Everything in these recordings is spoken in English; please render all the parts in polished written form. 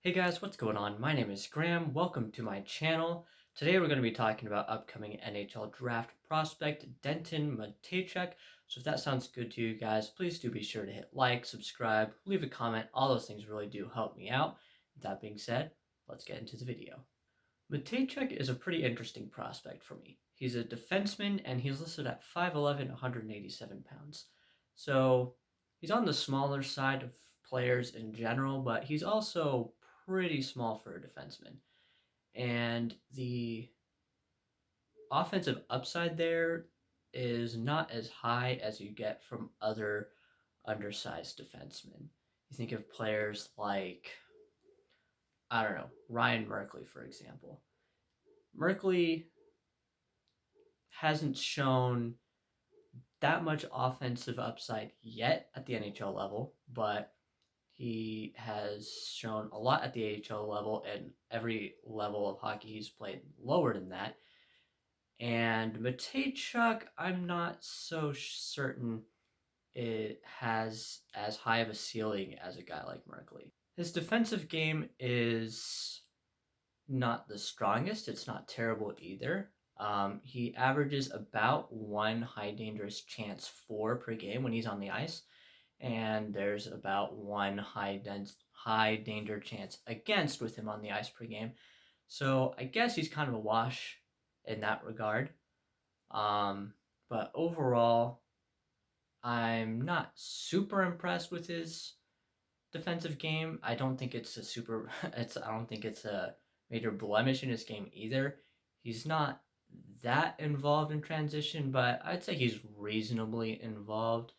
Hey guys, what's going on? My name is Graham. Welcome to my channel. Today we're going to be talking about upcoming NHL draft prospect Denton Mateychuk. So if that sounds good to you guys, please do be sure to hit like, subscribe, leave a comment. All those things really do help me out. With that being said, let's get into the video. Mateychuk is a pretty interesting prospect for me. He's a defenseman and he's listed at 5'11", 187 pounds. So he's on the smaller side of players in general, but he's also pretty small for a defenseman. And the offensive upside there is not as high as you get from other undersized defensemen. You think of players like, I don't know, Ryan Merkley, for example. Merkley hasn't shown that much offensive upside yet at the NHL level, but he has shown a lot at the AHL level, and every level of hockey he's played lower than that. And Mateychuk, I'm not so certain it has as high of a ceiling as a guy like Merkley. His defensive game is not the strongest. It's not terrible either. He averages about one high dangerous chance for per game when he's on the ice, and there's about one high danger chance against with him on the ice per game. So I guess he's kind of a wash in that regard. But overall, I'm not super impressed with his defensive game. I don't think it's I don't think it's a major blemish in his game either. He's not that involved in transition, but I'd say he's reasonably involved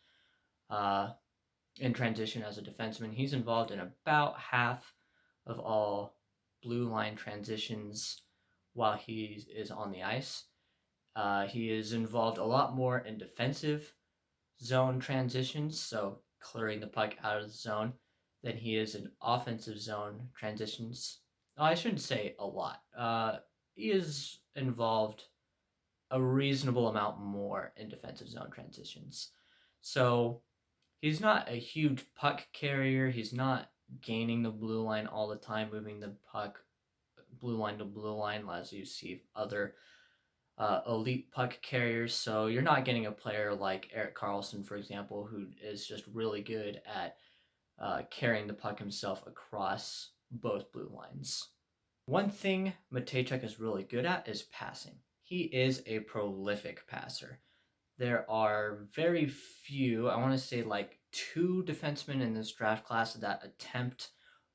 in transition as a defenseman. He's involved in about half of all blue line transitions while he is on the ice. He is involved a lot more in defensive zone transitions, so clearing the puck out of the zone, than he is in offensive zone transitions. I shouldn't say a lot. He is involved a reasonable amount more in defensive zone transitions. So he's not a huge puck carrier. He's not gaining the blue line all the time, moving the puck blue line to blue line as you see other elite puck carriers. So you're not getting a player like Erik Karlsson, for example, who is just really good at carrying the puck himself across both blue lines. One thing Mateychuk is really good at is passing. He is a prolific passer. There are very few, I want to say like 2 defensemen in this draft class that attempt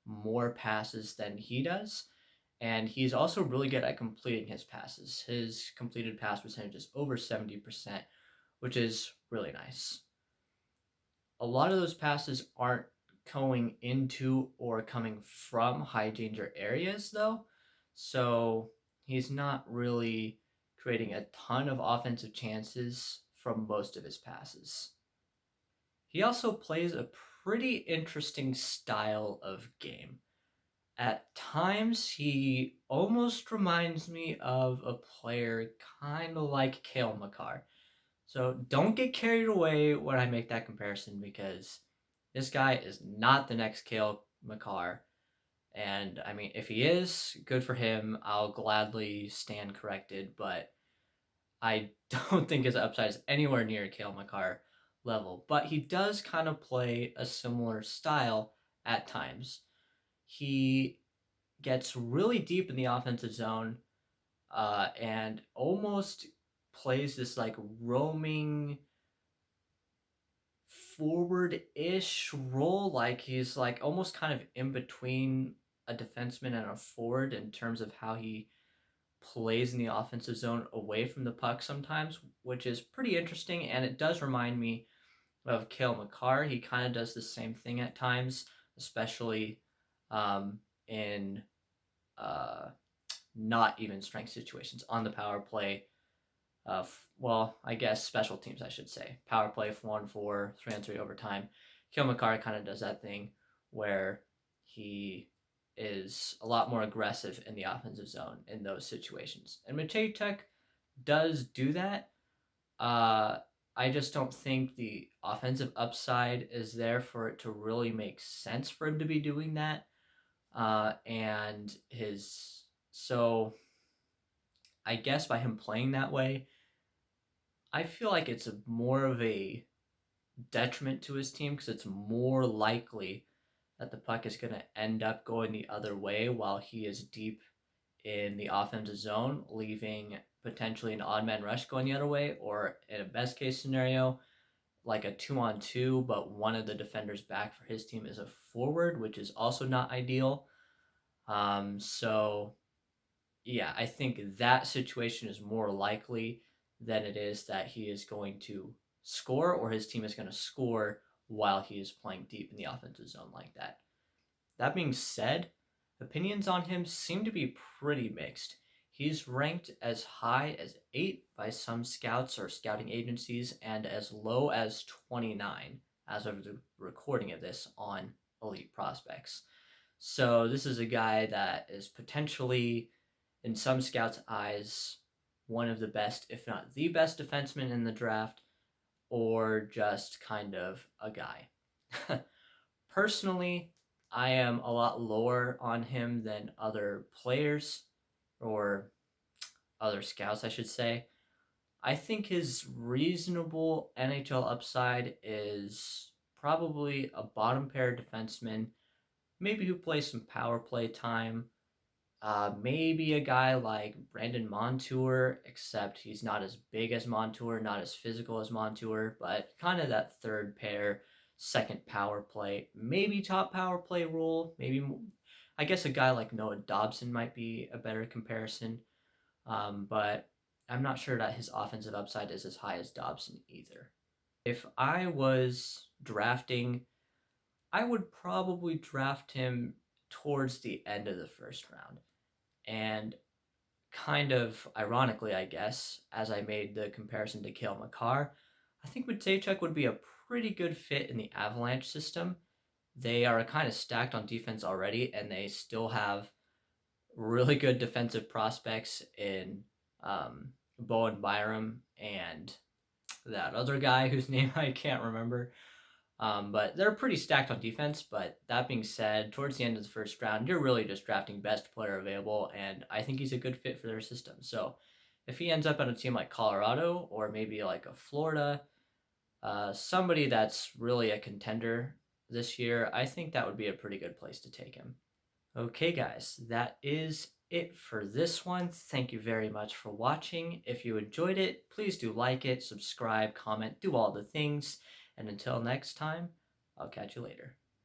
more passes than he does. And he's also really good at completing his passes. His completed pass percentage is over 70%, which is really nice. A lot of those passes aren't going into or coming from high danger areas, though. So he's not really creating a ton of offensive chances from most of his passes. He also plays a pretty interesting style of game. At times, he almost reminds me of a player kind of like Cale Makar. So don't get carried away when I make that comparison, because this guy is not the next Cale Makar. And I mean, if he is, good for him. I'll gladly stand corrected, but I don't think his upside is anywhere near Cale Makar level. But he does kind of play a similar style at times. He gets really deep in the offensive zone and almost plays this like roaming forward-ish role. Like he's like almost kind of in between a defenseman and a forward in terms of how he plays in the offensive zone away from the puck sometimes, which is pretty interesting. And it does remind me of Cale Makar. He kind of does the same thing at times, especially in not even strength situations on the power play. Well, I guess special teams, I should say. Power play, 4-on-4, 3-on-3 overtime. Cale Makar kind of does that thing where he is a lot more aggressive in the offensive zone in those situations. And Mateychuk does do that. I just don't think the offensive upside is there for it to really make sense for him to be doing that. and so I guess by him playing that way, I feel like it's more of a detriment to his team because it's more likely that the puck is going to end up going the other way while he is deep in the offensive zone, leaving potentially an odd man rush going the other way, or in a best case scenario, like a 2-on-2, but one of the defenders back for his team is a forward, which is also not ideal. So yeah, I think that situation is more likely than it is that he is going to score or his team is going to score while he is playing deep in the offensive zone like that. That being said, opinions on him seem to be pretty mixed. He's ranked as high as 8 by some scouts or scouting agencies and as low as 29 as of the recording of this on Elite Prospects. So this is a guy that is potentially, in some scouts' eyes, one of the best, if not the best defenseman in the draft, or just kind of a guy. Personally, I am a lot lower on him than other players, or other scouts, I should say. I think his reasonable NHL upside is probably a bottom pair defenseman, maybe who plays some power play time. Maybe a guy like Brandon Montour, except he's not as big as Montour, not as physical as Montour, but kind of that third pair, second power play, maybe top power play role. Maybe I guess a guy like Noah Dobson might be a better comparison, but I'm not sure that his offensive upside is as high as Dobson either. If I was drafting, I would probably draft him towards the end of the first round. And kind of ironically, I guess, as I made the comparison to Cale Makar, I think Mateychuk would be a pretty good fit in the Avalanche system. They are kind of stacked on defense already, and they still have really good defensive prospects in Bowen Byram and that other guy whose name I can't remember. But they're pretty stacked on defense. But that being said, towards the end of the first round, you're really just drafting best player available, and I think he's a good fit for their system. So if he ends up on a team like Colorado or maybe like a Florida, somebody that's really a contender this year, I think that would be a pretty good place to take him. Okay, guys, that is it for this one. Thank you very much for watching. If you enjoyed it, please do like it, subscribe, comment, do all the things. And until next time, I'll catch you later.